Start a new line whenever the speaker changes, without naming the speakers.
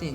3،